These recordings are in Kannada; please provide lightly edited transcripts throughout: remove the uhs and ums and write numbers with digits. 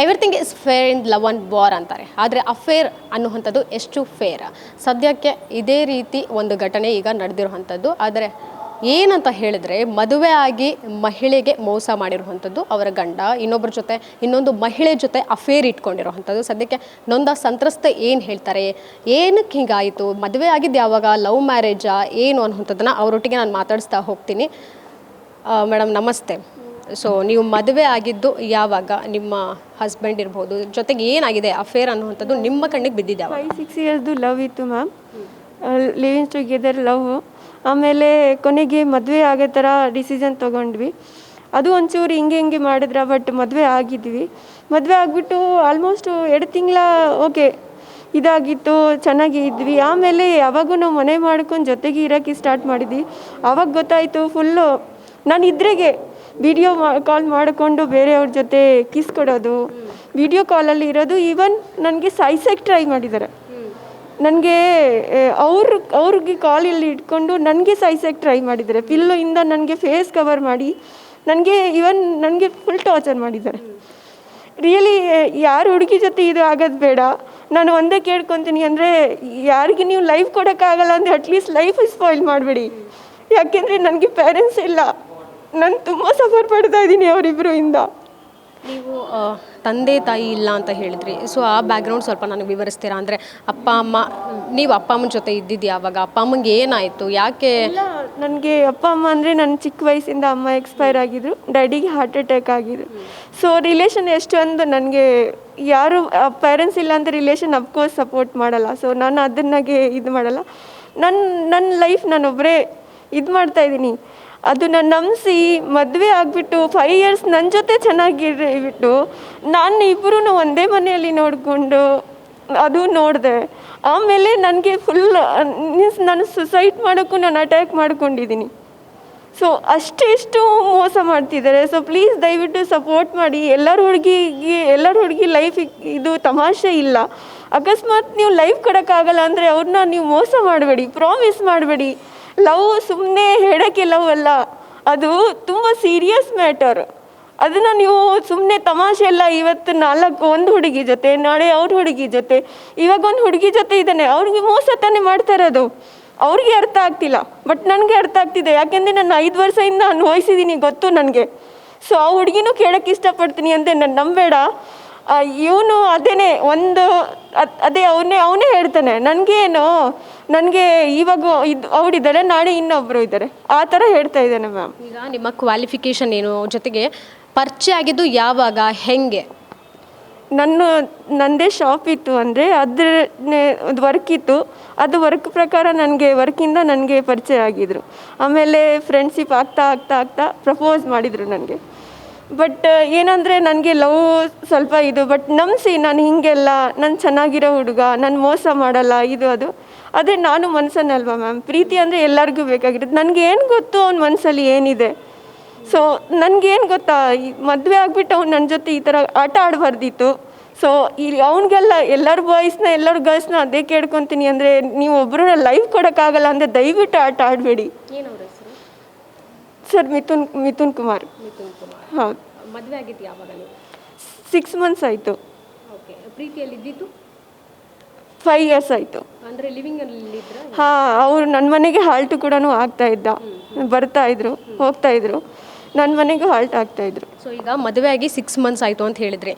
Everything is fair in love and war ಅಂತಾರೆ. ಆದರೆ ಅಫೇರ್ ಅನ್ನುವಂಥದ್ದು ಎಷ್ಟು ಫೇರ್? ಸದ್ಯಕ್ಕೆ ಇದೇ ರೀತಿ ಒಂದು ಘಟನೆ ಈಗ ನಡೆದಿರುವಂಥದ್ದು. ಆದರೆ ಏನಂತ ಹೇಳಿದ್ರೆ, ಮದುವೆ ಆಗಿ ಮಹಿಳೆಗೆ ಮೋಸ ಮಾಡಿರುವಂಥದ್ದು ಅವರ ಗಂಡ ಇನ್ನೊಬ್ಬರ ಜೊತೆ, ಇನ್ನೊಂದು ಮಹಿಳೆ ಜೊತೆ ಅಫೇರ್ ಇಟ್ಕೊಂಡಿರುವಂಥದ್ದು. ಸದ್ಯಕ್ಕೆ ನೊಂದ ಸಂತ್ರಸ್ತೆ ಏನು ಹೇಳ್ತಾರೆ, ಏನಕ್ಕೆ ಹೀಗಾಯಿತು, ಮದುವೆ ಆಗಿದ್ದು ಯಾವಾಗ, ಲವ್ ಮ್ಯಾರೇಜಾ ಏನು ಅನ್ನುವಂಥದ್ದನ್ನು ಅವರೊಟ್ಟಿಗೆ ನಾನು ಮಾತಾಡಿಸ್ತಾ ಹೋಗ್ತೀನಿ. ಮೇಡಮ್ ನಮಸ್ತೆ. ಸೊ ನೀವು ಮದುವೆ ಆಗಿದ್ದು ಯಾವಾಗ, ನಿಮ್ಮ ಹಸ್ಬೆಂಡ್ ಇರ್ಬೋದು ಜೊತೆಗೆ ಏನಾಗಿದೆ ಅಫೇರ್ ಅನ್ನುವಂಥದ್ದು ನಿಮ್ಮ ಕಣ್ಣಿಗೆ ಬಿದ್ದಿದೆ? 5-6 ಇಯರ್ದು ಲವ್ ಇತ್ತು ಮ್ಯಾಮ್, ಲಿವಿಂಗ್ ಟುಗೆದರ್ ಲವ್. ಆಮೇಲೆ ಕೊನೆಗೆ ಮದುವೆ ಆಗೋ ಥರ ಡಿಸಿಷನ್ ತೊಗೊಂಡ್ವಿ. ಅದು ಒಂಚೂರು ಹಿಂಗೆ ಮಾಡಿದ್ರೆ, ಬಟ್ ಮದುವೆ ಆಗಿದ್ವಿ. ಮದುವೆ ಆಗಿಬಿಟ್ಟು ಆಲ್ಮೋಸ್ಟು 2 ತಿಂಗಳ ಓಕೆ ಇದಾಗಿತ್ತು, ಚೆನ್ನಾಗಿ ಇದ್ವಿ. ಆಮೇಲೆ ಯಾವಾಗೂ ನಾವು ಮನೆ ಮಾಡ್ಕೊಂಡು ಜೊತೆಗೆ ಇರೋಕ್ಕೆ ಸ್ಟಾರ್ಟ್ ಮಾಡಿದ್ವಿ. ಆವಾಗ ಗೊತ್ತಾಯಿತು ಫುಲ್ಲು ನಾನು ಇದ್ರೆಗೆ ವಿಡಿಯೋ ಕಾಲ್ ಮಾಡಿಕೊಂಡು ಬೇರೆಯವ್ರ ಜೊತೆ ಕಿಸ್ ಕೊಡೋದು, ವಿಡಿಯೋ ಕಾಲಲ್ಲಿ ಇರೋದು. ಈವನ್ ನನಗೆ ಸಾಯ್ಸಕ್ಕೆ ಟ್ರೈ ಮಾಡಿದ್ದಾರೆ. ನನಗೆ ಅವ್ರಿಗೆ ಕಾಲಲ್ಲಿ ಇಟ್ಕೊಂಡು ನನಗೆ ಸಾಯ್ಸಕ್ಕೆ ಟ್ರೈ ಮಾಡಿದ್ದಾರೆ. ಪಿಲ್ಲುಯಿಂದ ನನಗೆ ಫೇಸ್ ಕವರ್ ಮಾಡಿ ನನಗೆ ಫುಲ್ ಟಾರ್ಚರ್ ಮಾಡಿದ್ದಾರೆ. ರಿಯಲಿ ಯಾರು ಹುಡುಗಿ ಜೊತೆ ಇದು ಆಗೋದು ಬೇಡ. ನಾನು ಒಂದೇ ಕೇಳ್ಕೊತೀನಿ ಅಂದರೆ, ಯಾರಿಗೆ ನೀವು ಲೈಫ್ ಕೊಡೋಕ್ಕಾಗಲ್ಲ ಅಂದರೆ ಅಟ್ಲೀಸ್ಟ್ ಲೈಫ್ ಸ್ಪಾಯ್ಲ್ ಮಾಡಬೇಡಿ. ಯಾಕೆಂದರೆ ನನಗೆ ಪೇರೆಂಟ್ಸ್ ಇಲ್ಲ, ನಾನು ತುಂಬ ಸಫರ್ ಪಡ್ತಾ ಇದ್ದೀನಿ ಅವರಿಬ್ಬರು ಇಂದ. ನೀವು ತಂದೆ ತಾಯಿ ಇಲ್ಲ ಅಂತ ಹೇಳಿದ್ರಿ. ಸೊ ಆ ಬ್ಯಾಕ್ಗ್ರೌಂಡ್ ಸ್ವಲ್ಪ ನನಗೆ ವಿವರಿಸ್ತೀರಾ? ಅಂದರೆ ಅಪ್ಪ ಅಮ್ಮ, ನೀವು ಅಪ್ಪ ಅಮ್ಮನ ಜೊತೆ ಇದ್ದಿದ್ದು ಯಾವಾಗ, ಅಪ್ಪ ಅಮ್ಮಂಗೆ ಏನಾಯಿತು, ಯಾಕೆ? ನನಗೆ ಅಪ್ಪ ಅಮ್ಮ ಅಂದರೆ ನನ್ನ ಚಿಕ್ಕ ವಯಸ್ಸಿಂದ ಅಮ್ಮ ಎಕ್ಸ್ಪೈರ್ ಆಗಿದ್ರು, ಡ್ಯಾಡಿಗೆ ಹಾರ್ಟ್ ಅಟ್ಯಾಕ್ ಆಗಿದ್ರು. ಸೊ ರಿಲೇಷನ್ ಎಷ್ಟೊಂದು ನನಗೆ ಯಾರು ಪೇರೆಂಟ್ಸ್ ಇಲ್ಲ ಅಂತ ರಿಲೇಷನ್ ಅಫ್ಕೋರ್ಸ್ ಸಪೋರ್ಟ್ ಮಾಡಲ್ಲ. ಸೊ ನಾನು ಅದನ್ನಾಗೆ ಇದು ಮಾಡಲ್ಲ. ನನ್ನ ಲೈಫ್ ನಾನೊಬ್ಬರೇ ಇದು ಮಾಡ್ತಾಯಿದ್ದೀನಿ. ಅದು ನಾನು ನಂಬಿಸಿ ಮದುವೆ ಆಗಿಬಿಟ್ಟು 5 ಇಯರ್ಸ್ ನನ್ನ ಜೊತೆ ಚೆನ್ನಾಗಿಬಿಟ್ಟು ನಾನು ಇಬ್ಬರೂ ಒಂದೇ ಮನೆಯಲ್ಲಿ ನೋಡಿಕೊಂಡು ಅದು ನೋಡಿದೆ. ಆಮೇಲೆ ನನಗೆ ಫುಲ್ ಮೀನ್ಸ್ ನಾನು ಸುಸೈಡ್ ಮಾಡೋಕ್ಕೂ ನಾನು ಅಟ್ಯಾಕ್ ಮಾಡ್ಕೊಂಡಿದ್ದೀನಿ. ಸೊ ಅಷ್ಟೆಷ್ಟು ಮೋಸ ಮಾಡ್ತಿದ್ದಾರೆ. ಸೊ ಪ್ಲೀಸ್ ದಯವಿಟ್ಟು ಸಪೋರ್ಟ್ ಮಾಡಿ. ಎಲ್ಲರ ಹುಡುಗಿ ಲೈಫ್ ಇದು ತಮಾಷೆ ಇಲ್ಲ. ಅಕಸ್ಮಾತ್ ನೀವು ಲೈಫ್ ಕೊಡೋಕ್ಕಾಗಲ್ಲ ಅಂದರೆ ಅವ್ರನ್ನ ನೀವು ಮೋಸ ಮಾಡಬೇಡಿ, ಪ್ರಾಮಿಸ್ ಮಾಡಬೇಡಿ. ಲವ್ ಸುಮ್ಮನೆ ಹೇಳೋಕ್ಕೆ ಲವ್ ಅಲ್ಲ, ಅದು ತುಂಬ ಸೀರಿಯಸ್ ಮ್ಯಾಟರ್. ಅದನ್ನು ನೀವು ಸುಮ್ಮನೆ ತಮಾಷೆ ಎಲ್ಲ. ಇವತ್ತು ಒಂದು ಹುಡುಗಿ ಜೊತೆ, ನಾಳೆ ಅವ್ರ ಹುಡುಗಿ ಜೊತೆ, ಇವಾಗ ಒಂದು ಹುಡುಗಿ ಜೊತೆ ಇದ್ದಾನೆ, ಅವ್ರಿಗೆ ಮೋಸ ತಾನೇ ಮಾಡ್ತಾ ಇರೋದು. ಅವ್ರಿಗೆ ಅರ್ಥ ಆಗ್ತಿಲ್ಲ, ಬಟ್ ನನಗೆ ಅರ್ಥ ಆಗ್ತಿದೆ. ಯಾಕೆಂದರೆ ನಾನು 5 ವರ್ಷದಿಂದ ಅನುಭವಿಸಿದ್ದೀನಿ, ಗೊತ್ತು ನನಗೆ. ಸೊ ಆ ಹುಡುಗಿನೂ ಕೇಳೋಕ್ಕೆ ಇಷ್ಟಪಡ್ತೀನಿ ಅಂತ ನಾನು ನಂಬೇಡ. ಇವನು ಅದೇ ಅವನೇ ಹೇಳ್ತಾನೆ, ನನಗೆ ಇವಾಗ ಅವಳಿದ್ದಾರೆ, ನಾಳೆ ಇನ್ನೊಬ್ಬರು ಇದ್ದಾರೆ, ಆ ಥರ ಹೇಳ್ತಾ ಇದ್ದಾನೆ ಮ್ಯಾಮ್. ಈಗ ನಿಮ್ಮ ಕ್ವಾಲಿಫಿಕೇಷನ್ ಏನು, ಜೊತೆಗೆ ಪರಿಚಯ ಆಗಿದ್ದು ಯಾವಾಗ, ಹೆಂಗೆ? ನನ್ನದೇ ಶಾಪ್ ಇತ್ತು, ಅಂದರೆ ಅದು ವರ್ಕ್ ಇತ್ತು. ಅದು ವರ್ಕ್ ಪ್ರಕಾರ ವರ್ಕಿಂದ ನನಗೆ ಪರಿಚಯ ಆಗಿದ್ರು. ಆಮೇಲೆ ಫ್ರೆಂಡ್ಶಿಪ್ ಆಗ್ತಾ ಪ್ರಪೋಸ್ ಮಾಡಿದರು ನನಗೆ. ಬಟ್ ಏನಂದರೆ ನನಗೆ ಲವ್ ಸ್ವಲ್ಪ ಇದು, ಬಟ್ ನಂಬಿಸಿ ನಾನು ಹೀಗೆಲ್ಲ, ನಾನು ಚೆನ್ನಾಗಿರೋ ಹುಡುಗ, ನಾನು ಮೋಸ ಮಾಡಲ್ಲ, ಇದು ಅದು. ಅದೇ ನಾನು ಮನಸ್ಸನ್ನಲ್ವ ಮ್ಯಾಮ್, ಪ್ರೀತಿ ಅಂದರೆ ಎಲ್ಲರಿಗೂ ಬೇಕಾಗಿರುತ್ತೆ. ನನಗೇನು ಗೊತ್ತು ಅವ್ನ ಮನಸ್ಸಲ್ಲಿ ಏನಿದೆ. ಸೊ ನನಗೇನು ಗೊತ್ತಾ, ಈ ಮದುವೆ ಆಗಿಬಿಟ್ಟು ಅವ್ನು ನನ್ನ ಜೊತೆ ಈ ಥರ ಆಟ ಆಡಬಾರ್ದಿತ್ತು. ಸೊ ಇಲ್ಲಿ ಅವ್ನಿಗೆಲ್ಲ ಎಲ್ಲರ ಬಾಯ್ಸ್ನ ಎಲ್ಲರ ಗರ್ಲ್ಸ್ನ ಅದೇ ಕೇಳ್ಕೊತೀನಿ, ಅಂದರೆ ನೀವು ಒಬ್ಬರು ಲೈಫ್ ಕೊಡೋಕ್ಕಾಗಲ್ಲ ಅಂದರೆ ದಯವಿಟ್ಟು ಆಟ ಆಡಬೇಡಿ. ಸರ್ ಮಿಥುನ್ ಕುಮಾರ್. ಹೌದು. ಮದುವೆ ಆಗಿತ್ತು ಯಾವಾಗ? 6 ಮಂತ್ಸ್ ಆಯಿತು. ಓಕೆ. ಪ್ರೀತಿಯಲ್ಲಿ ಇದ್ದಿದ್ದು 5 ಇಯರ್ಸ್ ಆಯಿತು. ಅಂದರೆ ಲಿವಿಂಗಲ್ಲಿ? ಹಾಂ, ಅವರು ನನ್ನ ಮನೆಗೆ ಹಾಲ್ಟು ಕೂಡ ಬರ್ತಾಯಿದ್ರು, ಹೋಗ್ತಾಯಿದ್ರು. ನನ್ನ ಮನೆಗೂ ಹಾಲ್ಟ್ ಆಗ್ತಾಯಿದ್ರು. ಸೊ ಈಗ ಮದುವೆ ಆಗಿ 6 ಮಂತ್ಸ್ ಆಯಿತು ಅಂತ ಹೇಳಿದ್ರಿ.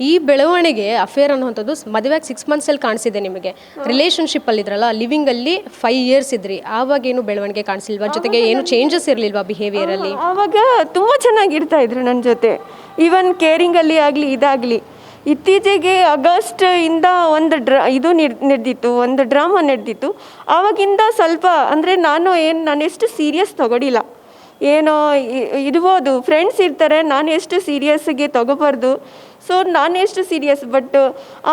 ಈ ಬೆಳವಣಿಗೆ ಅಫೇರ್ ಅನ್ನುವಂಥದ್ದು ಮದುವೆಯಾಗಿ 6 ಮಂತ್ಸಲ್ಲಿ ಕಾಣಿಸಿದೆ ನಿಮಗೆ. ರಿಲೇಷನ್ಶಿಪ್ಪಲ್ಲಿದ್ರಲ್ಲ, ಲಿವಿಂಗಲ್ಲಿ 5 ಇಯರ್ಸ್ ಇದ್ರಿ, ಆವಾಗೇನು ಬೆಳವಣಿಗೆ ಕಾಣಿಸಿಲ್ವಾ? ಜೊತೆಗೆ ಏನು ಚೇಂಜಸ್ ಇರಲಿಲ್ವಾ ಬಿಹೇವಿಯರಲ್ಲಿ? ಆವಾಗ ತುಂಬ ಚೆನ್ನಾಗಿರ್ತಾಯಿದ್ರು ನನ್ನ ಜೊತೆ. ಈವನ್ ಕೇರಿಂಗಲ್ಲಿ ಆಗಲಿ ಇದಾಗಲಿ. ಇತ್ತೀಚೆಗೆ ಆಗಸ್ಟ್ ಇಂದ ಒಂದು ಡ್ರಾಮಾ ನಡೆದಿತ್ತು. ಆವಾಗಿಂದ ಸ್ವಲ್ಪ ಅಂದರೆ ನಾನು ಎಷ್ಟು ಸೀರಿಯಸ್ ತಗೊಳ್ಳಿಲ್ಲ. ಏನೋ ಇರ್ಬೋದು, ಫ್ರೆಂಡ್ಸ್ ಇರ್ತಾರೆ, ನಾನು ಎಷ್ಟು ಸೀರಿಯಸ್ಗೆ ತಗೋಬಾರ್ದು. ಸೊ ನಾನು ಎಷ್ಟು ಸೀರಿಯಸ್. ಬಟ್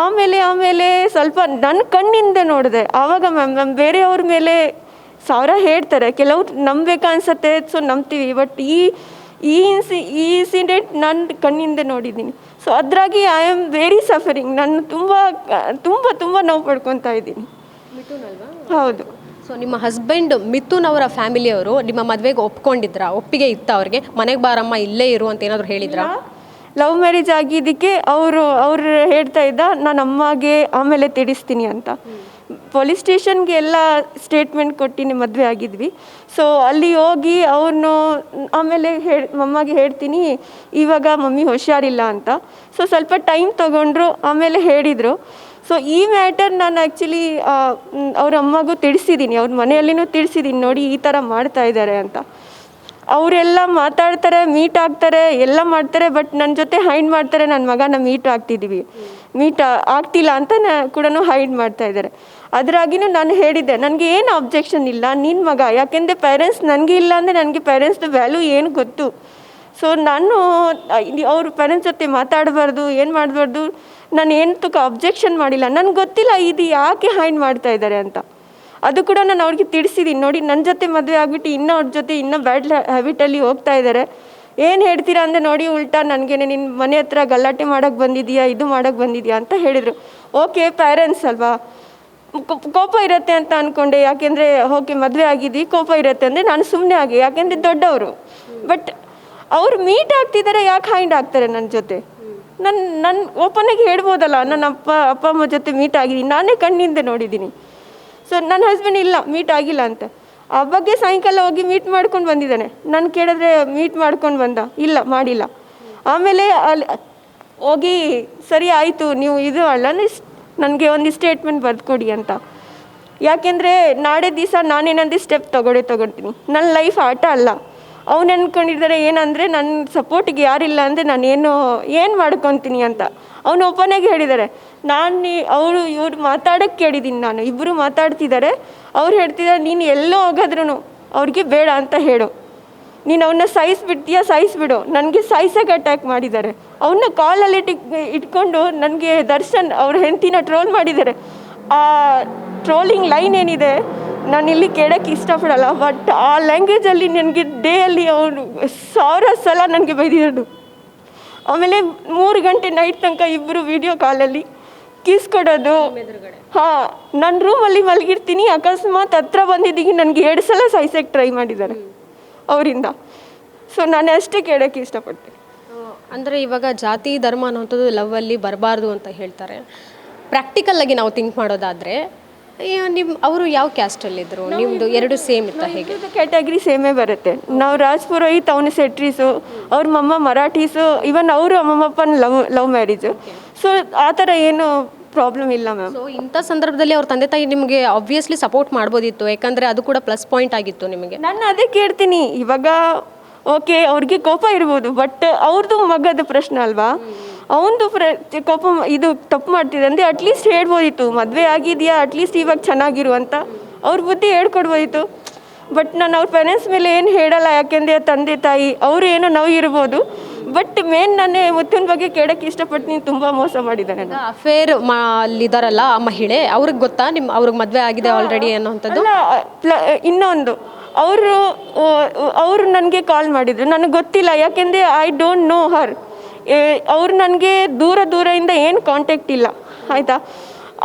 ಆಮೇಲೆ ಸ್ವಲ್ಪ ನನ್ನ ಕಣ್ಣಿಂದ ನೋಡಿದೆ. ಆವಾಗ ಮ್ಯಾಮ್ ಬೇರೆಯವ್ರ ಮೇಲೆ 1000 ಹೇಳ್ತಾರೆ, ಕೆಲವ್ರು ನಂಬಬೇಕು ಅನ್ಸತ್ತೆ, ಸೊ ನಂಬ್ತೀವಿ. ಬಟ್ ಈ ಇನ್ಸಿಡೆಂಟ್ ನನ್ನ ಕಣ್ಣಿಂದ ನೋಡಿದ್ದೀನಿ. ಸೊ ಅದ್ರಾಗಿ ಐ ಆಮ್ ವೆರಿ ಸಫರಿಂಗ್. ನಾನು ತುಂಬ ನೋವು ಪಡ್ಕೊತಾ ಇದ್ದೀನಿ. ಮಿಥುನ್ ಅಲ್ವಾ? ಹೌದು. ಸೊ ನಿಮ್ಮ ಹಸ್ಬೆಂಡ್ ಮಿಥುನ್ ಅವರ ಫ್ಯಾಮಿಲಿಯವರು ನಿಮ್ಮ ಮದುವೆಗೆ ಒಪ್ಕೊಂಡಿದ್ರಾ? ಒಪ್ಪಿಗೆ ಇತ್ತ ಅವ್ರಿಗೆ? ಮನೆಗೆ ಬಾರಮ್ಮ ಇಲ್ಲೇ ಇರು ಅಂತ ಏನಾದರೂ ಹೇಳಿದ್ರಾ? ಲವ್ ಮ್ಯಾರೇಜ್ ಆಗಿದ್ದಕ್ಕೆ ಅವ್ರು ಹೇಳ್ತಾ ಇದ್ದ ನಾನು ಅಮ್ಮಗೆ ಆಮೇಲೆ ತಿಳಿಸ್ತೀನಿ ಅಂತ. ಪೊಲೀಸ್ ಸ್ಟೇಷನ್ಗೆ ಎಲ್ಲ ಸ್ಟೇಟ್ಮೆಂಟ್ ಕೊಟ್ಟಿನಿ ಮದುವೆ ಆಗಿದ್ವಿ. ಸೊ ಅಲ್ಲಿ ಹೋಗಿ ಅವ್ರನ್ನು ಆಮೇಲೆ ಮಮ್ಮಗೆ ಹೇಳ್ತೀನಿ ಇವಾಗ ಮಮ್ಮಿ ಹುಷಾರಿಲ್ಲ ಅಂತ. ಸೊ ಸ್ವಲ್ಪ ಟೈಮ್ ತೊಗೊಂಡ್ರು, ಆಮೇಲೆ ಹೇಳಿದರು. ಸೊ ಈ ಮ್ಯಾಟರ್ ನಾನು ಆ್ಯಕ್ಚುಲಿ ಅವ್ರ ಅಮ್ಮಗೂ ತಿಳಿಸಿದ್ದೀನಿ, ಅವ್ರ ಮನೆಯಲ್ಲಿನೂ ತಿಳಿಸಿದ್ದೀನಿ, ನೋಡಿ ಈ ಥರ ಮಾಡ್ತಾ ಇದ್ದಾರೆ ಅಂತ. ಅವರೆಲ್ಲ ಮಾತಾಡ್ತಾರೆ, ಮೀಟ್ ಆಗ್ತಾರೆ, ಎಲ್ಲ ಮಾಡ್ತಾರೆ, ಬಟ್ ನನ್ನ ಜೊತೆ ಹೈಡ್ ಮಾಡ್ತಾರೆ. ನನ್ನ ಮಗನ ಮೀಟ್ ಆಗ್ತಿಲ್ಲ ಅಂತ ಕೂಡ ಹೈಡ್ ಮಾಡ್ತಾ ಇದ್ದಾರೆ. ಅದ್ರಾಗಿನೂ ನಾನು ಹೇಳಿದ್ದೆ, ನನಗೆ ಏನು ಅಬ್ಜೆಕ್ಷನ್ ಇಲ್ಲ, ನಿನ್ನ ಮಗ, ಯಾಕೆಂದರೆ ಪೇರೆಂಟ್ಸ್ ನನಗೆ ಇಲ್ಲ ಅಂದರೆ ನನಗೆ ಪೇರೆಂಟ್ಸ್ದು ವ್ಯಾಲ್ಯೂ ಏನು ಗೊತ್ತು. ಸೊ ನಾನು ಅವ್ರ ಪೇರೆಂಟ್ಸ್ ಜೊತೆ ಮಾತಾಡಬಾರ್ದು, ಏನು ಮಾಡಬಾರ್ದು, ನಾನು ಏನಕ್ಕೆ ಅಬ್ಜೆಕ್ಷನ್ ಮಾಡಿಲ್ಲ. ನನಗೆ ಗೊತ್ತಿಲ್ಲ ಇದು ಯಾಕೆ ಹೈಡ್ ಮಾಡ್ತಾ ಇದ್ದಾರೆ ಅಂತ. ಅದು ಕೂಡ ನಾನು ಅವ್ರಿಗೆ ತಿಳಿಸಿದ್ದೀನಿ, ನೋಡಿ ನನ್ನ ಜೊತೆ ಮದುವೆ ಆಗಿಬಿಟ್ಟು ಅವ್ರ ಜೊತೆ ಇನ್ನೂ ಬ್ಯಾಡ್ ಹ್ಯಾಬಿಟಲ್ಲಿ ಹೋಗ್ತಾ ಇದ್ದಾರೆ, ಏನು ಹೇಳ್ತೀರಾ ಅಂದರೆ ನೋಡಿ ಉಲ್ಟಾ ನನಗೇನೆ ನಿನ್ನ ಮನೆ ಹತ್ರ ಗಲಾಟೆ ಮಾಡೋಕ್ಕೆ ಬಂದಿದೆಯಾ, ಇದು ಮಾಡೋಕ್ಕೆ ಬಂದಿದೆಯಾ ಅಂತ ಹೇಳಿದರು. ಓಕೆ ಪೇರೆಂಟ್ಸ್ ಅಲ್ವಾ, ಕೋಪ ಇರುತ್ತೆ ಅಂತ ಅಂದ್ಕೊಂಡೆ, ಯಾಕೆಂದರೆ ಓಕೆ ಮದುವೆ ಆಗಿದ್ವಿ, ಕೋಪ ಇರುತ್ತೆ ಅಂದರೆ ನಾನು ಸುಮ್ಮನೆ ಆಗಿ, ಯಾಕೆಂದರೆ ದೊಡ್ಡವರು. ಬಟ್ ಅವ್ರು ಮೀಟ್ ಆಗ್ತಿದ್ದಾರೆ, ಯಾಕೆ ಹೈಡ್ ಆಗ್ತಾರೆ ನನ್ನ ಜೊತೆ? ನನ್ನ ಓಪನಾಗಿ ಹೇಳ್ಬೋದಲ್ಲ, ನನ್ನ ಅಪ್ಪ ಅಮ್ಮ ಜೊತೆ ಮೀಟ್ ಆಗಿದ್ದೀನಿ, ನಾನೇ ಕಣ್ಣಿಂದ ನೋಡಿದ್ದೀನಿ. ಸೊ ನನ್ನ ಹಸ್ಬೆಂಡ್ ಇಲ್ಲ, ಮೀಟ್ ಆಗಿಲ್ಲ ಅಂತ. ಆ ಬಗ್ಗೆ ಸಾಯಂಕಾಲ ಹೋಗಿ ಮೀಟ್ ಮಾಡ್ಕೊಂಡು ಬಂದಿದ್ದಾನೆ. ನಾನು ಕೇಳಿದ್ರೆ ಮೀಟ್ ಮಾಡ್ಕೊಂಡು ಬಂದ, ಇಲ್ಲ ಮಾಡಿಲ್ಲ. ಆಮೇಲೆ ಅಲ್ಲಿ ಹೋಗಿ ಸರಿ ಆಯಿತು, ನೀವು ಇದು ಅಲ್ಲ, ನನಗೆ ಒಂದು ಸ್ಟೇಟ್ಮೆಂಟ್ ಬರ್ದುಕೊಡಿ ಅಂತ. ಯಾಕೆಂದರೆ ನಾಳೆ ದಿವಸ ನಾನೇನಂದು ಸ್ಟೆಪ್ ತೊಗೊಳ್ತೀನಿ. ನನ್ನ ಲೈಫ್ ಆಟ ಅಲ್ಲ. ಅವ್ನು ಅಂದ್ಕೊಂಡಿದ್ದಾರೆ ಏನಂದರೆ ನನ್ನ ಸಪೋರ್ಟಿಗೆ ಯಾರಿಲ್ಲ ಅಂದರೆ ನಾನು ಏನು ಮಾಡ್ಕೊತೀನಿ ಅಂತ. ಅವನು ಓಪನಾಗಿ ಹೇಳಿದ್ದಾರೆ. ಇವ್ರು ಮಾತಾಡೋಕ್ಕೆ ಕೇಳಿದ್ದೀನಿ ನಾನು, ಇಬ್ಬರು ಮಾತಾಡ್ತಿದ್ದಾರೆ. ಅವ್ರು ಹೇಳ್ತಿದ್ದಾರೆ ನೀನು ಎಲ್ಲೋ ಹೋಗೋದ್ರೂ ಅವ್ರಿಗೆ ಬೇಡ ಅಂತ ಹೇಳು, ನೀನು ಅವನ್ನ ಸಾಯಿಸ್ಬಿಡು. ನನಗೆ ಸಾಯಿಸೋಕೆ ಅಟ್ಯಾಕ್ ಮಾಡಿದ್ದಾರೆ. ಅವನ್ನ ಕಾಲಲ್ಲಿ ಇಟ್ಕೊಂಡು ನನಗೆ ದರ್ಶನ್ ಅವ್ರ ಹೆಂಡತಿನ ಟ್ರೋಲ್ ಮಾಡಿದ್ದಾರೆ. ಆ ಟ್ರೋಲಿಂಗ್ ಲೈನ್ ಏನಿದೆ ನಾನು ಇಲ್ಲಿ ಕೇಳೋಕ್ಕೆ ಇಷ್ಟಪಡಲ್ಲ, ಬಟ್ ಆ ಲ್ಯಾಂಗ್ವೇಜಲ್ಲಿ ನನಗೆ ಡೇಯಲ್ಲಿ ಅವನು 1000 ಸಲ ನನಗೆ ಬೈದಿರೋದು. ಆಮೇಲೆ 3 ಗಂಟೆ ನೈಟ್ ತನಕ ಇಬ್ಬರು ವಿಡಿಯೋ ಕಾಲಲ್ಲಿ ಕಿಸ್ ಕೊಡೋದು. ಹಾಂ, ನನ್ನ ರೂಮಲ್ಲಿ ಮಲಗಿರ್ತೀನಿ, ಅಕಸ್ಮಾತ್ ಹತ್ರ ಬಂದಿದ್ದೀನಿ ನನಗೆ 2 ಸಲ ಸಾಯಿಸೋಕ್ಕೆ ಟ್ರೈ ಮಾಡಿದ್ದಾರೆ ಅವರಿಂದ. ಸೊ ನಾನು ಅಷ್ಟೇ ಕೇಳೋಕ್ಕೆ ಇಷ್ಟಪಡ್ತೀನಿ. ಅಂದರೆ ಇವಾಗ ಜಾತಿ ಧರ್ಮ ಅನ್ನೋಂಥದ್ದು ಲವ್ವಲ್ಲಿ ಬರಬಾರ್ದು ಅಂತ ಹೇಳ್ತಾರೆ. ಪ್ರಾಕ್ಟಿಕಲ್ಲಾಗಿ ನಾವು ಥಿಂಕ್ ಮಾಡೋದಾದರೆ ಅವರು ಯಾವ ಕ್ಯಾಸ್ಟಲ್ಲಿದ್ದರು, ನಿಮ್ಮದು 2 ಸೇಮ್ ಇತ್ತ? ಹೇಗೆ? ಕ್ಯಾಟಗರಿ ಸೇಮೇ ಬರುತ್ತೆ. ನಾವು ರಾಜ್ಪುರೋಹಿತ್, ಅವನು ಸೆಟ್ರೀಸು, ಅವ್ರ ಮಮ್ಮ ಮರಾಠೀಸು, ಇವನ್ ಅವರು ಅಮ್ಮಪ್ಪನ ಲವ್ ಮ್ಯಾರೇಜು. ಸೊ ಆ ಥರ ಏನು ಪ್ರಾಬ್ಲಮ್ ಇಲ್ಲ ಮ್ಯಾಮ್. ಸೊ ಇಂಥ ಸಂದರ್ಭದಲ್ಲಿ ಅವ್ರ ತಂದೆ ತಾಯಿ ನಿಮಗೆ ಆಬ್ವಿಯಸ್ಲಿ ಸಪೋರ್ಟ್ ಮಾಡ್ಬೋದಿತ್ತು, ಯಾಕಂದರೆ ಅದು ಕೂಡ ಪ್ಲಸ್ ಪಾಯಿಂಟ್ ಆಗಿತ್ತು ನಿಮಗೆ. ನಾನು ಅದೇ ಕೇಳ್ತೀನಿ. ಇವಾಗ ಓಕೆ ಅವ್ರಿಗೆ ಕೋಪ ಇರ್ಬೋದು, ಬಟ್ ಅವ್ರದ್ದು ಮಗದ ಪ್ರಶ್ನೆ ಅಲ್ವಾ, ಅವನದು ಕೋಪ ಇದು ತಪ್ಪು ಮಾಡ್ತಿದೆ ಅಂದರೆ ಅಟ್ಲೀಸ್ಟ್ ಹೇಳ್ಬೋದಿತ್ತು, ಮದುವೆ ಆಗಿದೆಯಾ ಅಟ್ಲೀಸ್ಟ್ ಇವಾಗ ಚೆನ್ನಾಗಿರು ಅಂತ ಅವ್ರ ಬುದ್ಧಿ ಹೇಳ್ಕೊಡ್ಬೋದಿತ್ತು. ಬಟ್ ನಾನು ಅವ್ರ ಪೇರೆಂಟ್ಸ್ ಮೇಲೆ ಏನು ಹೇಳಲ್ಲ, ಯಾಕೆಂದರೆ ತಂದೆ ತಾಯಿ ಅವರು ಏನೋ ನೋವು ಇರ್ಬೋದು. ಬಟ್ ಮೇನ್ ನಾನೇ ಮುತ್ತಿನ ಬಗ್ಗೆ ಕೇಳೋಕ್ಕೆ ಇಷ್ಟಪಡ್ತೀನಿ, ತುಂಬ ಮೋಸ ಮಾಡಿದ್ದಾನೆ. ಅಫೇರ್ ಅಲ್ಲಿದ್ದಾರಲ್ಲ ಆ ಮಹಿಳೆ, ಅವ್ರಿಗೆ ಗೊತ್ತಾ ಅವ್ರಿಗೆ ಮದುವೆ ಆಗಿದೆ ಆಲ್ರೆಡಿ ಅನ್ನೋಂಥದ್ದು? ಇನ್ನೊಂದು ಅವರು ನನಗೆ ಕಾಲ್ ಮಾಡಿದರು, ನನಗೆ ಗೊತ್ತಿಲ್ಲ, ಯಾಕೆಂದರೆ ಐ ಡೋಂಟ್ ನೋ ಹರ್. ಅವ್ರು ನನಗೆ ದೂರದಿಂದ ಏನು ಕಾಂಟ್ಯಾಕ್ಟ್ ಇಲ್ಲ, ಆಯಿತಾ.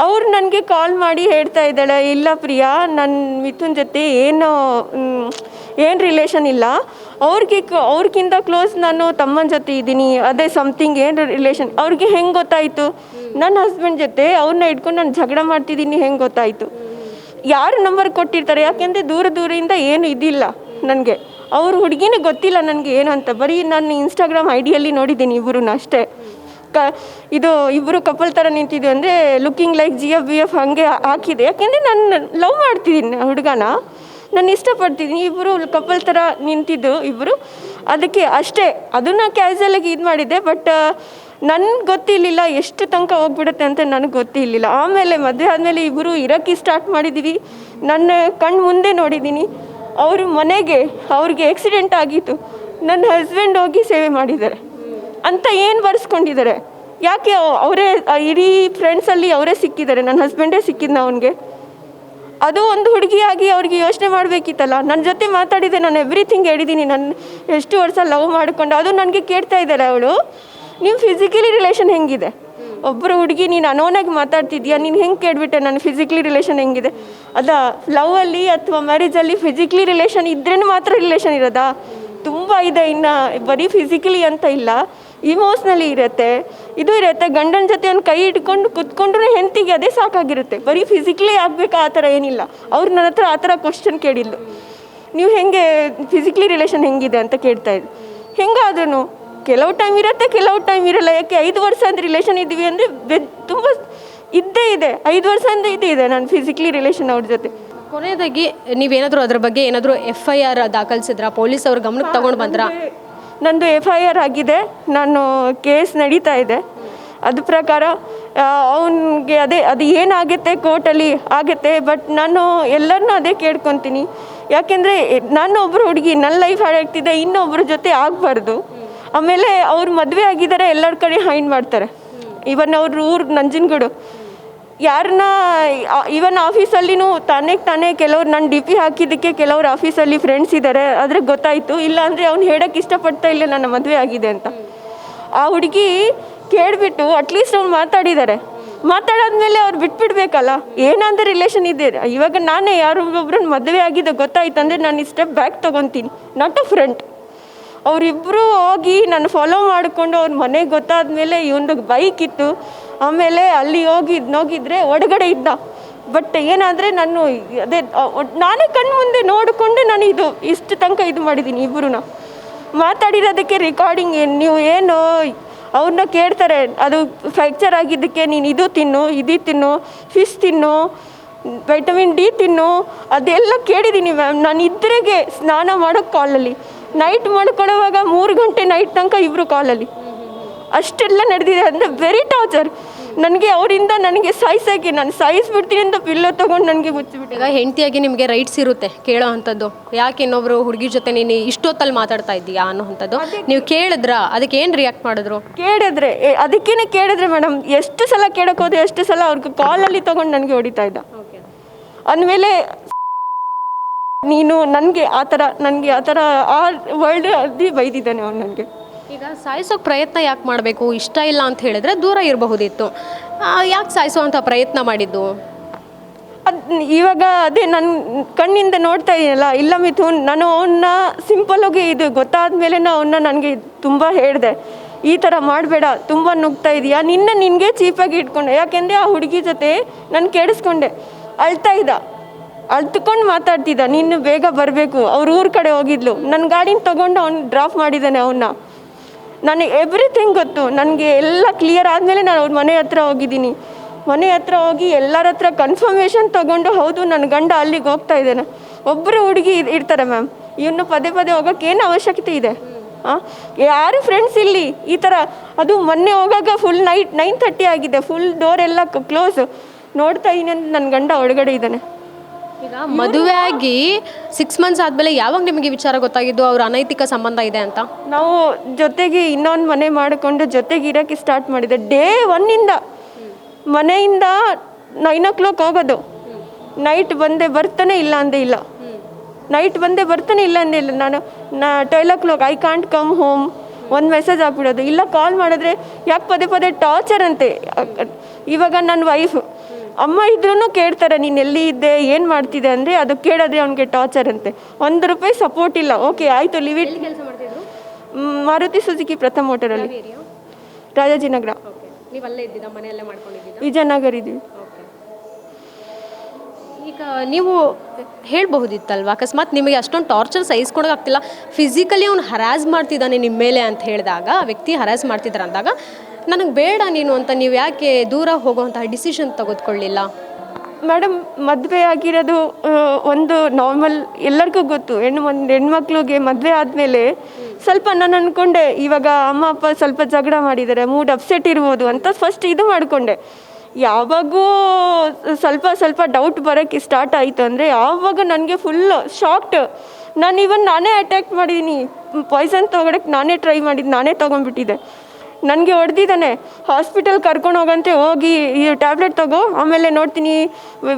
ಅವ್ರು ನನಗೆ ಕಾಲ್ ಮಾಡಿ ಹೇಳ್ತಾ ಇದ್ದಾಳೆ, ಇಲ್ಲ ಪ್ರಿಯಾ, ನನ್ನ ಮಿಥುನ್ ಜೊತೆ ಏನು ರಿಲೇಷನ್ ಇಲ್ಲ, ಅವ್ರಿಗಿಂತ ಕ್ಲೋಸ್ ನಾನು ತಮ್ಮನ ಜೊತೆ ಇದ್ದೀನಿ, ಅದೇ ಸಮಥಿಂಗ್ ಏನು ರಿಲೇಷನ್. ಅವ್ರಿಗೆ ಹೆಂಗೆ ಗೊತ್ತಾಯಿತು? ನನ್ನ ಹಸ್ಬೆಂಡ್ ಜೊತೆ ಅವ್ರನ್ನ ಇಟ್ಕೊಂಡು ನಾನು ಜಗಳ ಮಾಡ್ತಿದ್ದೀನಿ, ಹೆಂಗೆ ಗೊತ್ತಾಯಿತು? ಯಾರು ನಂಬರ್ ಕೊಟ್ಟಿರ್ತಾರೆ? ಯಾಕೆಂದರೆ ದೂರದಿಂದ ಏನು ಇದಿಲ್ಲ ನನಗೆ. ಅವ್ರ ಹುಡುಗಿನೇ ಗೊತ್ತಿಲ್ಲ ನನಗೆ ಏನು ಅಂತ, ಬರೀ ನಾನು ಇನ್ಸ್ಟಾಗ್ರಾಮ್ ಐಡಿಯಲ್ಲಿ ನೋಡಿದ್ದೀನಿ ಇಬ್ಬರನ್ನ ಅಷ್ಟೇ. ಇದು ಇಬ್ಬರು ಕಪಲ್ ಥರ ನಿಂತಿದ್ವಿ ಅಂದರೆ ಲುಕಿಂಗ್ ಲೈಕ್ GF ಹಾಗೆ ಹಾಕಿದೆ, ಯಾಕೆಂದರೆ ನಾನು ಲವ್ ಮಾಡ್ತಿದ್ದೀನಿ ಹುಡುಗನ, ನಾನು ಇಷ್ಟಪಡ್ತಿದ್ದೀನಿ. ಇಬ್ಬರು ಕಪಲ್ ಥರ ನಿಂತಿದ್ದು ಇಬ್ಬರು, ಅದಕ್ಕೆ ಅಷ್ಟೇ. ಅದನ್ನು ಕ್ಯಾಶುವಲಾಗಿ ಇದು ಮಾಡಿದ್ದೆ, ಬಟ್ ನನಗೆ ಗೊತ್ತಿರಲಿಲ್ಲ ಎಷ್ಟು ತನಕ ಹೋಗ್ಬಿಡುತ್ತೆ ಅಂತ ನನಗೆ ಗೊತ್ತಿರಲಿಲ್ಲ. ಆಮೇಲೆ ಮದುವೆ ಆದಮೇಲೆ ಇಬ್ಬರು ಇರೋಕ್ಕೆ ಸ್ಟಾರ್ಟ್ ಮಾಡಿದ್ದೀವಿ. ನನ್ನ ಕಣ್ಣು ಮುಂದೆ ನೋಡಿದ್ದೀನಿ. ಅವ್ರ ಮನೆಗೆ ಅವ್ರಿಗೆ ಆಕ್ಸಿಡೆಂಟ್ ಆಗಿತ್ತು, ನನ್ನ ಹಸ್ಬೆಂಡ್ ಹೋಗಿ ಸೇವೆ ಮಾಡಿದ್ದಾರೆ ಅಂತ ಏನು ಬರ್ಸ್ಕೊಂಡಿದ್ದಾರೆ. ಯಾಕೆ ಅವರೇ ಇಡೀ ಫ್ರೆಂಡ್ಸಲ್ಲಿ ಅವರೇ ಸಿಕ್ಕಿದ್ದಾರೆ, ನನ್ನ ಹಸ್ಬೆಂಡೇ ಸಿಕ್ಕಿದ್ನ ಅವನಿಗೆ. ಅದು ಒಂದು ಹುಡುಗಿಯಾಗಿ ಅವ್ರಿಗೆ ಯೋಚನೆ ಮಾಡಬೇಕಿತ್ತಲ್ಲ. ನನ್ನ ಜೊತೆ ಮಾತಾಡಿದೆ, ನಾನು ಎವ್ರಿಥಿಂಗ್ ಹೇಳಿದ್ದೀನಿ, ನಾನು ಎಷ್ಟು ವರ್ಷ ಲವ್ ಮಾಡಿಕೊಂಡು. ಅದು ನನಗೆ ಕೇಳ್ತಾ ಇದ್ದಾರೆ ಅವಳು, ನಿಮ್ಮ ಫಿಸಿಕಲಿ ರಿಲೇಷನ್ ಹೆಂಗಿದೆ? ಒಬ್ಬರು ಹುಡುಗಿ ನೀನು ಅನೋನಾಗಿ ಮಾತಾಡ್ತಿದ್ಯಾ, ನೀನು ಹೆಂಗೆ ಕೇಳ್ಬಿಟ್ಟೆ ನನ್ನ ಫಿಸಿಕಲಿ ರಿಲೇಷನ್ ಹೆಂಗಿದೆ? ಅದ ಲವ್ವಲ್ಲಿ ಅಥವಾ ಮ್ಯಾರೇಜಲ್ಲಿ ಫಿಸಿಕಲಿ ರಿಲೇಷನ್ ಇದ್ರೇ ಮಾತ್ರ ರಿಲೇಷನ್ ಇರೋದಾ? ತುಂಬ ಇದೆ, ಇನ್ನು ಬರೀ ಫಿಸಿಕಲಿ ಅಂತ ಇಲ್ಲ, ಇಮೋಷ್ನಲಿ ಇರುತ್ತೆ, ಇದು ಇರುತ್ತೆ. ಗಂಡನ ಜೊತೆ ಒಂದು ಕೈ ಇಟ್ಕೊಂಡು ಕುತ್ಕೊಂಡ್ರೆ ಹೆಂಡತಿಗೆ ಅದೇ ಸಾಕಾಗಿರುತ್ತೆ. ಬರೀ ಫಿಸಿಕಲಿ ಆಗಬೇಕಾ ಆ ಥರ ಏನಿಲ್ಲ. ಅವ್ರು ನನ್ನ ಹತ್ರ ಆ ಥರ ಕ್ವಶನ್ ಕೇಳಿದ್ಲು, ನೀವು ಹೆಂಗೆ ಫಿಸಿಕಲಿ ರಿಲೇಷನ್ ಹೆಂಗಿದೆ ಅಂತ ಕೇಳ್ತಾ ಇದ್ರು. ಹೆಂಗಾದ್ರೂ ಕೆಲವು ಟೈಮ್ ಇರುತ್ತೆ, ಕೆಲವು ಟೈಮ್ ಇರಲ್ಲ. ಯಾಕೆ 5 ವರ್ಷ ಅಂತ ರಿಲೇಷನ್ ಇದ್ದೀವಿ ಅಂದರೆ ತುಂಬ ಇದ್ದೇ ಇದೆ. 5 ವರ್ಷ ಅಂದರೆ ಇದೆ ನಾನು ಫಿಸಿಕಲಿ ರಿಲೇಷನ್ ಅವ್ರ ಜೊತೆ. ಕೊನೆಯದಾಗಿ ನೀವೇನಾದರೂ ಅದ್ರ ಬಗ್ಗೆ ಏನಾದರೂ FIR ದಾಖಲಿಸಿದ್ರಾ? ಪೊಲೀಸ್ ಅವ್ರ ಗಮನಕ್ಕೆ ತಗೊಂಡು ಬಂದ್ರಾ? ನಂದು FIR ಆಗಿದೆ, ನಾನು ಕೇಸ್ ನಡೀತಾ ಇದೆ. ಅದ್ರ ಪ್ರಕಾರ ಅವನಿಗೆ ಅದು ಏನಾಗುತ್ತೆ ಕೋರ್ಟಲ್ಲಿ ಆಗುತ್ತೆ. ಬಟ್ ನಾನು ಎಲ್ಲರನ್ನೂ ಅದೇ ಕೇಳ್ಕೊತೀನಿ. ಯಾಕೆಂದರೆ ನಾನು ಒಬ್ಬರು ಹುಡುಗಿ, ನನ್ನ ಲೈಫ್ ಹಾಳಾಗ್ತಿದೆ, ಇನ್ನೊಬ್ಬರ ಜೊತೆ ಆಗಬಾರ್ದು. ಆಮೇಲೆ ಅವ್ರು ಮದುವೆ ಆಗಿದ್ದಾರೆ, ಎಲ್ಲರ ಕಡೆ ಹೈಂಡ್ ಮಾಡ್ತಾರೆ. ಇವನ್ ಅವ್ರ ಊರು ನಂಜನಗೂಡು, ಯಾರನ್ನ ಇವನ್ ಆಫೀಸಲ್ಲಿನೂ ತಾನೇ ಕೆಲವ್ರು ನಾನು DP ಹಾಕಿದ್ದಕ್ಕೆ ಕೆಲವ್ರು ಆಫೀಸಲ್ಲಿ ಫ್ರೆಂಡ್ಸ್ ಇದ್ದಾರೆ, ಆದರೆ ಗೊತ್ತಾಯಿತು. ಇಲ್ಲಾಂದರೆ ಅವ್ನು ಹೇಳೋಕ್ಕೆ ಇಷ್ಟಪಡ್ತಾ ಇಲ್ಲ ನನ್ನ ಮದುವೆ ಆಗಿದೆ ಅಂತ. ಆ ಹುಡುಗಿ ಕೇಳಿಬಿಟ್ಟು ಅಟ್ಲೀಸ್ಟ್ ಅವ್ನು ಮಾತಾಡಾದ್ಮೇಲೆ ಅವ್ರು ಬಿಟ್ಬಿಡ್ಬೇಕಲ್ಲ. ಏನಾದರೂ ರಿಲೇಷನ್ ಇದೆ. ಇವಾಗ ನಾನೇ ಯಾರೊಬ್ಬರನ್ನ ಮದುವೆ ಆಗಿದೆ ಗೊತ್ತಾಯ್ತು ಅಂದರೆ ನಾನು ಸ್ಟೆಪ್ ಬ್ಯಾಕ್ ತೊಗೊತೀನಿ, ನಾಟ್ ಅ ಫ್ರಂಟ್. ಅವರಿಬ್ಬರು ಹೋಗಿ ನಾನು ಫಾಲೋ ಮಾಡಿಕೊಂಡು ಅವ್ರ ಮನೆಗೆ ಗೊತ್ತಾದ್ಮೇಲೆ ಇವೊಂದು ಬೈಕ್ ಇತ್ತು. ಆಮೇಲೆ ಅಲ್ಲಿ ಹೋಗಿದ್ರೆ ಒಳಗಡೆ ಇದ್ದ. ಬಟ್ ಏನಾದರೆ ನಾನು ನಾನೇ ಕಣ್ಣು ಮುಂದೆ ನೋಡಿಕೊಂಡು ನಾನು ಇಷ್ಟು ತನಕ ಇದು ಮಾಡಿದ್ದೀನಿ. ಇಬ್ಬರೂ ಮಾತಾಡಿರೋದಕ್ಕೆ ರೆಕಾರ್ಡಿಂಗ್ ನೀವು ಏನು ಅವ್ರನ್ನ ಕೇಳ್ತಾರೆ, ಅದು ಫ್ರ್ಯಾಕ್ಚರ್ ಆಗಿದ್ದಕ್ಕೆ ನೀನು ಇದು ತಿನ್ನು, ಫಿಶ್ ತಿನ್ನು, ವಿಟಮಿನ್ D ತಿನ್ನು, ಅದೆಲ್ಲ ಕೇಳಿದ್ದೀನಿ ಮ್ಯಾಮ್. ನಾನು ಇದ್ರಿಗೆ ಸ್ನಾನ ಮಾಡೋಕ್ಕೆ ಕಾಲಲ್ಲಿ, ನೈಟ್ ಮಾಡ್ಕೊಳ್ಳೋವಾಗ 3 ಗಂಟೆ ನೈಟ್ ತನಕ ಇಬ್ಬರು ಕಾಲಲ್ಲಿ, ಅಷ್ಟೆಲ್ಲ ನಡೆದಿದೆ. ಅಂದರೆ ವೆರಿ ಟಾರ್ಚರ್ ನನಗೆ. ಅವರಿಂದ ನನಗೆ ಸಾಯಿಸೋಕ್ಕೆ, ನಾನು ಸಾಯಿಸ್ಬಿಡ್ತೀನಿ ಅಂತ ಪಿಲ್ಲೋ ತೊಗೊಂಡು ನನಗೆ ಮುಚ್ಚಿಬಿಟ್ಟು. ಈಗ ಹೆಂಡತಿಯಾಗಿ ನಿಮಗೆ ರೈಟ್ಸ್ ಇರುತ್ತೆ ಕೇಳೋ ಅಂಥದ್ದು. ಯಾಕೆ ಇನ್ನೊಬ್ರು ಹುಡುಗಿ ಜೊತೆ ನೀನು ಇಷ್ಟೊತ್ತಲ್ಲಿ ಮಾತಾಡ್ತಾ ಇದ್ದೀಯಾ ಅನ್ನೋ ಅಂಥದ್ದು ನೀವು ಕೇಳಿದ್ರಾ? ಅದಕ್ಕೆ ಏನು ರಿಯಾಕ್ಟ್ ಮಾಡಿದ್ರು? ಕೇಳಿದ್ರೆ ಮೇಡಮ್, ಎಷ್ಟು ಸಲ ಕೇಳೋಕೆ ಹೋದ್ರೆ ಎಷ್ಟು ಸಲ ಅವ್ರಿಗೆ ಕಾಲಲ್ಲಿ ತೊಗೊಂಡು ನನಗೆ ಹೊಡಿತಾ ಇದ್ದ. ಅಂದಮೇಲೆ ನೀನು ನನಗೆ ಆ ಥರ ಆ ವರ್ಲ್ಡ್ ಅಲ್ಲಿ ಬೈದಿದ್ದಾನೆ ಅವ್ನು ನನಗೆ. ಈಗ ಸಾಯಿಸೋಕೆ ಪ್ರಯತ್ನ ಯಾಕೆ ಮಾಡಬೇಕು? ಇಷ್ಟ ಇಲ್ಲ ಅಂತ ಹೇಳಿದ್ರೆ ದೂರ ಇರಬಹುದಿತ್ತು. ಯಾಕೆ ಸಾಯಿಸೋವಂಥ ಪ್ರಯತ್ನ ಮಾಡಿದ್ದು? ಇವಾಗ ಅದೇ ನನ್ನ ಕಣ್ಣಿಂದ ನೋಡ್ತಾ ಇದೀನಲ್ಲ. ಇಲ್ಲ ಮಿಥುನ್, ನಾನು ಅವನ್ನ ಸಿಂಪಲ್ಲಾಗಿ ಇದು ಗೊತ್ತಾದ್ಮೇಲೆ ಅವನ್ನ ನನಗೆ ತುಂಬ ಹೇಳಿದೆ, ಈ ಥರ ಮಾಡಬೇಡ, ತುಂಬ ನುಗ್ತಾ ಇದೆಯಾ, ನಿನಗೆ ಚೀಪಾಗಿ ಇಟ್ಕೊಂಡೆ. ಯಾಕೆಂದರೆ ಆ ಹುಡುಗಿ ಜೊತೆ ನಾನು ಕೇಳಿಸ್ಕೊಂಡೆ, ಅಳ್ತುಕೊಂಡು ಮಾತಾಡ್ತಿದ್ದ, ನೀನು ಬೇಗ ಬರಬೇಕು, ಅವ್ರ ಊರ ಕಡೆ ಹೋಗಿದ್ಲು. ನನ್ನ ಗಾಡಿನ ತೊಗೊಂಡು ಅವ್ನು ಡ್ರಾಪ್ ಮಾಡಿದ್ದಾನೆ ಅವನ್ನ. ನನಗೆ ಎವ್ರಿಥಿಂಗ್ ಗೊತ್ತು, ನನಗೆ ಎಲ್ಲ ಕ್ಲಿಯರ್ ಆದಮೇಲೆ ನಾನು ಅವ್ರ ಮನೆ ಹತ್ರ ಹೋಗಿದ್ದೀನಿ. ಮನೆ ಹತ್ರ ಹೋಗಿ ಎಲ್ಲರ ಹತ್ರ ಕನ್ಫರ್ಮೇಷನ್ ತೊಗೊಂಡು, ಹೌದು ನನ್ನ ಗಂಡ ಅಲ್ಲಿಗೆ ಹೋಗ್ತಾ ಇದ್ದಾನೆ. ಒಬ್ಬರು ಹುಡುಗಿ ಇರ್ತಾರೆ ಮ್ಯಾಮ್, ಇನ್ನು ಪದೇ ಹೋಗೋಕ್ಕೆ ಏನು ಅವಶ್ಯಕತೆ ಇದೆ? ಯಾರು ಫ್ರೆಂಡ್ಸ್ ಇಲ್ಲಿ ಈ ಥರ. ಅದು ಮೊನ್ನೆ ಹೋಗಾಗ ಫುಲ್ ನೈಟ್ 9:30 ಆಗಿದೆ, ಫುಲ್ ಡೋರ್ ಎಲ್ಲ ಕ್ಲೋಸ್. ನೋಡ್ತಾ ಇದ್ದೀನಿ ಅಂತ ನನ್ನ ಗಂಡ ಒಳಗಡೆ ಇದ್ದಾನೆ. ಈಗ ಮದುವೆ ಆಗಿ 6 ಮಂತ್ಸ್ ಆದಮೇಲೆ ಯಾವಾಗ ನಿಮಗೆ ವಿಚಾರ ಗೊತ್ತಾಗಿದ್ದು ಅವ್ರ ಅನೈತಿಕ ಸಂಬಂಧ ಇದೆ ಅಂತ? ನಾವು ಜೊತೆಗೆ ಇನ್ನೊಂದು ಮನೆ ಮಾಡಿಕೊಂಡು ಜೊತೆಗೆ ಇರೋಕ್ಕೆ ಸ್ಟಾರ್ಟ್ ಮಾಡಿದೆ. ಡೇ 1ಇಂದ ಮನೆಯಿಂದ 9 o'clock ಹೋಗೋದು, ನೈಟ್ ಬರ್ತಾನೆ ಇಲ್ಲ ಅಂದೇ ಇಲ್ಲ. ನಾನು 12 o'clock I can't come home, ಒಂದು ಮೆಸೇಜ್ ಹಾಕ್ಬಿಡೋದು. ಇಲ್ಲ ಕಾಲ್ ಮಾಡಿದ್ರೆ ಯಾಕೆ ಪದೇ ಟಾರ್ಚರ್ ಅಂತೆ. ಇವಾಗ ನನ್ನ ವೈಫ್ ಅಮ್ಮ ಇದ್ರೂ ಕೇಳ್ತಾರೆ, ನೀನು ಎಲ್ಲಿ ಇದ್ದೆ, ಏನು ಮಾಡ್ತಿದ್ದೆ ಅಂದರೆ ಅದು ಕೇಳಿದ್ರೆ ಅವ್ನಿಗೆ ಟಾರ್ಚರ್ ಅಂತೆ. ₹1 ಸಪೋರ್ಟ್ ಇಲ್ಲ. ಓಕೆ ಆಯಿತು, ಲಿವ್ ಇಟ್. ಮಾರುತಿ ಸುಜುಕಿ ಪ್ರಥಮ ಮೋಟರಲ್ಲಿ, ರಾಜಾಜಿನಗರ. ವಿಜಯನಗರ ಇದ್ದೀವಿ. ಈಗ ನೀವು ಹೇಳಬಹುದಿತ್ತಲ್ವ, ಅಕಸ್ಮಾತ್ ನಿಮಗೆ ಅಷ್ಟೊಂದು ಟಾರ್ಚರ್ ಸಹಿಸ್ಕೊಳಕ್ಕಾಗ್ತಿಲ್ಲ, ಫಿಸಿಕಲಿ ಅವ್ನು ಹರಾಸ್ ಮಾಡ್ತಿದ್ದಾನೆ ನಿಮ್ಮ ಮೇಲೆ ಅಂತ ಹೇಳಿದಾಗ, ಆ ವ್ಯಕ್ತಿ ಹರಾಸ್ ಮಾಡ್ತಿದ್ದಾರೆ ಅಂದಾಗ, ನನಗೆ ಬೇಡ ನೀನು ಅಂತ ನೀವು ಯಾಕೆ ದೂರ ಹೋಗುವಂತಹ ಡಿಸಿಷನ್ ತೆಗೆದುಕೊಳ್ಳಿಲ್ಲ? ಮೇಡಮ್, ಮದುವೆ ಆಗಿರೋದು ಒಂದು ನಾರ್ಮಲ್, ಎಲ್ಲರಿಗೂ ಗೊತ್ತು. ಹೆಣ್ಮಕ್ಳಿಗೆ ಮದುವೆ ಆದಮೇಲೆ ಸ್ವಲ್ಪ ನಾನು ಅಂದ್ಕೊಂಡೆ, ಇವಾಗ ಅಮ್ಮ ಅಪ್ಪ ಸ್ವಲ್ಪ ಜಗಳ ಮಾಡಿದ್ದಾರೆ, ಮೂಡ್ ಅಪ್ಸೆಟ್ ಇರ್ಬೋದು ಅಂತ ಫಸ್ಟ್ ಇದು ಮಾಡಿಕೊಂಡೆ. ಯಾವಾಗೂ ಸ್ವಲ್ಪ ಡೌಟ್ ಬರೋಕ್ಕೆ ಸ್ಟಾರ್ಟ್ ಆಯಿತು ಅಂದರೆ ಆವಾಗ ನನಗೆ ಫುಲ್ಲು ಶಾಕ್ಡ್. ನಾನೇ ಅಟ್ಯಾಕ್ ಮಾಡಿದ್ದೀನಿ, ಪಾಯ್ಸನ್ ತೊಗೊಳಕ್ಕೆ ನಾನೇ ಟ್ರೈ ಮಾಡಿದ್ದು, ನಾನೇ ತೊಗೊಂಡ್ಬಿಟ್ಟಿದ್ದೆ. ನನಗೆ ಹೊಡೆದಿದ್ದಾನೆ. ಹಾಸ್ಪಿಟಲ್ ಕರ್ಕೊಂಡು ಹೋಗಂತೆ, ಹೋಗಿ ಈ ಟ್ಯಾಬ್ಲೆಟ್ ತಗೋ, ಆಮೇಲೆ ನೋಡ್ತೀನಿ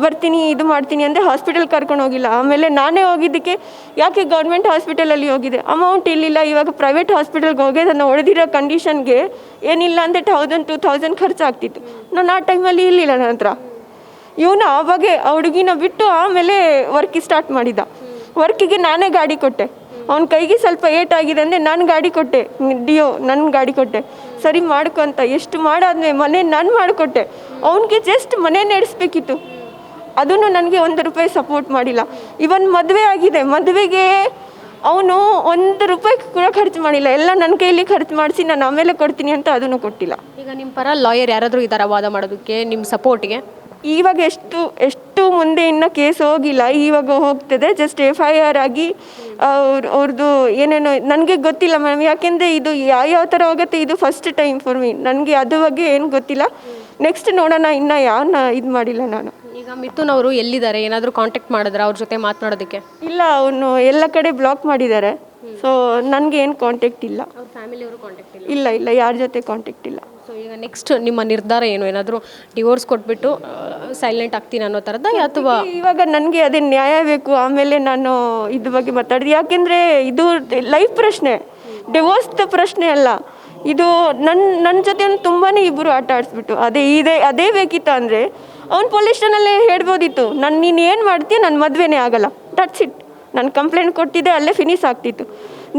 ಬರ್ತೀನಿ ಇದು ಮಾಡ್ತೀನಿ ಅಂದರೆ ಹಾಸ್ಪಿಟಲ್ ಕರ್ಕೊಂಡು ಹೋಗಿಲ್ಲ. ಆಮೇಲೆ ನಾನೇ ಹೋಗಿದ್ದಕ್ಕೆ, ಯಾಕೆ ಗೌರ್ಮೆಂಟ್ ಹಾಸ್ಪಿಟಲಲ್ಲಿ ಹೋಗಿದೆ, ಅಮೌಂಟ್ ಇರಲಿಲ್ಲ. ಇವಾಗ ಪ್ರೈವೇಟ್ ಹಾಸ್ಪಿಟಲ್ಗೆ ಹೋಗಿ ನಾನು ಹೊಡೆದಿರೋ ಕಂಡೀಷನ್ಗೆ ಏನಿಲ್ಲ ಅಂದರೆ 1000-2000 ಖರ್ಚಾಗ್ತಿತ್ತು. ನಾನು ಆ ಟೈಮಲ್ಲಿ ಇರಲಿಲ್ಲ ನನ್ನ ಹತ್ರ. ಇವನು ಆವಾಗೆ ಆ ಹುಡುಗಿನ ಬಿಟ್ಟು ಆಮೇಲೆ ವರ್ಕಿಗೆ ಸ್ಟಾರ್ಟ್ ಮಾಡಿದ್ದ. ವರ್ಕಿಗೆ ನಾನೇ ಗಾಡಿ ಕೊಟ್ಟೆ. ಅವ್ನ ಕೈಗೆ ಸ್ವಲ್ಪ ಏಟಾಗಿದೆ ಅಂದರೆ ನಾನು ಗಾಡಿ ಕೊಟ್ಟೆ, ಡಿಯೋ ನನ್ನ ಗಾಡಿ ಕೊಟ್ಟೆ, ಸರಿ ಮಾಡ್ಕೊ ಅಂತ. ಎಷ್ಟು ಮಾಡಾದ್ಮೇಲೆ ಮನೆ ನಾನು ಮಾಡಿಕೊಟ್ಟೆ. ಅವನಿಗೆ ಜಸ್ಟ್ ಮನೆ ನಡೆಸ್ಬೇಕಿತ್ತು, ಅದನ್ನು ನನಗೆ 1 ರೂಪಾಯಿ ಸಪೋರ್ಟ್ ಮಾಡಿಲ್ಲ. ಇವನ್ ಮದುವೆ ಆಗಿದೆ, ಮದುವೆಗೆ ಅವನು 1 ರೂಪಾಯಿ ಕೂಡ ಖರ್ಚು ಮಾಡಿಲ್ಲ. ಎಲ್ಲ ನನ್ನ ಕೈಯಲ್ಲಿ ಖರ್ಚು ಮಾಡಿಸಿ ನಾನು ಆಮೇಲೆ ಕೊಡ್ತೀನಿ ಅಂತ ಅದನ್ನು ಕೊಟ್ಟಿಲ್ಲ. ಈಗ ನಿಮ್ಮ ಪರ ಲಾಯರ್ ಯಾರಾದರೂ ಇದ್ದಾರಾ ವಾದ ಮಾಡೋದಕ್ಕೆ ನಿಮ್ಮ ಸಪೋರ್ಟ್ಗೆ? ಇವಾಗ ಎಷ್ಟು ಮುಂದೆ ಇನ್ನೂ ಕೇಸ್ ಹೋಗಿಲ್ಲ, ಇವಾಗ ಹೋಗ್ತದೆ. ಜಸ್ಟ್ FIR ಆಗಿ ಅವ್ರದ್ದು ಏನೇನೋ ನನಗೆ ಗೊತ್ತಿಲ್ಲ ಮ್ಯಾಮ್, ಯಾಕೆಂದರೆ ಇದು ಯಾವ ಥರ ಹೋಗುತ್ತೆ, ಇದು ಫಸ್ಟ್ ಟೈಮ್ ಫಾರ್ ಮೀ. ನನಗೆ ಅದ್ರ ಬಗ್ಗೆ ಏನು ಗೊತ್ತಿಲ್ಲ. ನೆಕ್ಸ್ಟ್ ನೋಡೋಣ, ಇನ್ನು ಯಾರನ್ನ ಇದು ಮಾಡಿಲ್ಲ ನಾನು. ಈಗ ಮಿಥುನ್ ಅವರು ಎಲ್ಲಿದ್ದಾರೆ? ಏನಾದರೂ ಕಾಂಟ್ಯಾಕ್ಟ್ ಮಾಡಿದ್ರೆ ಅವ್ರ ಜೊತೆ ಮಾತನಾಡೋದಕ್ಕೆ? ಇಲ್ಲ, ಅವನು ಎಲ್ಲ ಕಡೆ ಬ್ಲಾಕ್ ಮಾಡಿದ್ದಾರೆ. ಸೊ ನನಗೆ ಏನು ಕಾಂಟ್ಯಾಕ್ಟ್ ಇಲ್ಲ. ಅವ್ರ ಫ್ಯಾಮಿಲಿಯವರು ಕಾಂಟ್ಯಾಕ್ಟ್ ಇಲ್ಲ? ಇಲ್ಲ, ಯಾರ ಜೊತೆ ಕಾಂಟ್ಯಾಕ್ಟ್ ಇಲ್ಲ. ಸೊ ಈಗ ನೆಕ್ಸ್ಟ್ ನಿಮ್ಮ ನಿರ್ಧಾರ ಏನು? ಏನಾದರೂ ಡಿವೋರ್ಸ್ ಕೊಟ್ಬಿಟ್ಟು ಸೈಲೆಂಟ್ ಆಗ್ತೀನಿ ಅನ್ನೋ ಥರದ, ಅಥವಾ ಇವಾಗ ನನಗೆ ಅದೇ ನ್ಯಾಯ ಬೇಕು, ಆಮೇಲೆ ನಾನು ಇದ್ರ ಬಗ್ಗೆ ಮಾತಾಡಿದೆ. ಯಾಕೆಂದರೆ ಇದು ಲೈಫ್ ಪ್ರಶ್ನೆ, ಡಿವೋರ್ಸ್ದ ಪ್ರಶ್ನೆ ಅಲ್ಲ ಇದು. ನನ್ನ ಜೊತೆ ತುಂಬಾ ಇಬ್ಬರು ಆಟ ಆಡಿಸ್ಬಿಟ್ಟು ಅದೇ ಬೇಕಿತ್ತು ಅಂದರೆ ಅವ್ನು ಪೊಲೀಸ್ ಸ್ಟೇಷನಲ್ಲೇ ಹೇಳ್ಬೋದಿತ್ತು, ನೀನು ಏನು ಮಾಡ್ತೀಯ, ನನ್ನ ಮದುವೆನೇ ಆಗಲ್ಲ, ದಟ್ಸ್ ಇಟ್. ನಾನು ಕಂಪ್ಲೇಂಟ್ ಕೊಟ್ಟಿದ್ದೆ, ಅಲ್ಲೇ ಫಿನಿಶ್ ಆಗ್ತಿತ್ತು.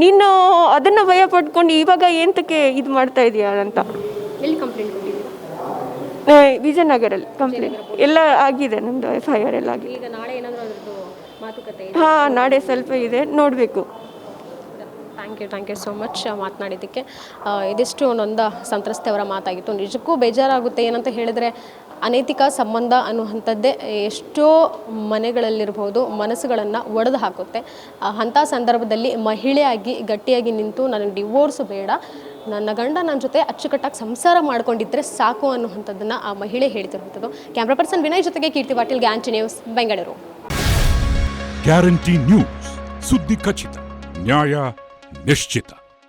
ನೀನು ಅದನ್ನು ಭಯ ಪಡ್ಕೊಂಡು ಇವಾಗ ಏನಕ್ಕೆ ಇದು ಮಾಡ್ತಾ ಇದೀಯ ಅಂತ. ಎಲ್ಲಿ ಕಂಪ್ಲೇಂಟ್ ಕೊಟ್ಟಿದ್ದೀರಾ? ವಿಜಯನಗರಲ್ಲಿ ಕಂಪ್ಲೇಂಟ್ ಎಲ್ಲ ಆಗಿದೆ, ನಮ್ಮದು FIR ಎಲ್ಲ ಆಗಿದೆ. ಈಗ ನಾಳೆ ಏನಾದರೂ ಅದರದ್ದು ಮಾತುಕತೆ? ಹಾಂ, ನಾಳೆ ಸ್ವಲ್ಪ ಇದೆ, ನೋಡಬೇಕು. ಥ್ಯಾಂಕ್ ಯು ಸೋ ಮಚ್ ಮಾತನಾಡಿದ್ದಕ್ಕೆ. ಇದಿಷ್ಟು ನೊಂದ ಸಂತ್ರಸ್ತೆ ಅವರ ಮಾತಾಗಿತ್ತು. ನಿಜಕ್ಕೂ ಬೇಜಾರಾಗುತ್ತೆ. ಏನಂತ ಹೇಳಿದರೆ ಅನೈತಿಕ ಸಂಬಂಧ ಅನ್ನುವಂಥದ್ದೇ ಎಷ್ಟೋ ಮನೆಗಳಲ್ಲಿರ್ಬೋದು ಮನಸ್ಸುಗಳನ್ನು ಒಡೆದು ಹಾಕುತ್ತೆ. ಅಂಥ ಸಂದರ್ಭದಲ್ಲಿ ಮಹಿಳೆಯಾಗಿ ಗಟ್ಟಿಯಾಗಿ ನಿಂತು ನನಗೆ ಡಿವೋರ್ಸ್ ಬೇಡ, ನನ್ನ ಗಂಡ ನನ್ನ ಜೊತೆ ಅಚ್ಚುಕಟ್ಟಾಗಿ ಸಂಸಾರ ಮಾಡ್ಕೊಂಡಿದ್ದರೆ ಸಾಕು ಅನ್ನುವಂಥದ್ದನ್ನು ಆ ಮಹಿಳೆ ಹೇಳ್ತಿರುವಂಥದ್ದು. ಕ್ಯಾಮ್ರಾ ಪರ್ಸನ್ ವಿನಯ್ ಜೊತೆಗೆ Keerthi Patil, guarantee news, Bengaluru. Guarantee news, ಸುದ್ದಿ ಖಚಿತ, ನ್ಯಾಯ ನಿಶ್ಚಿತ.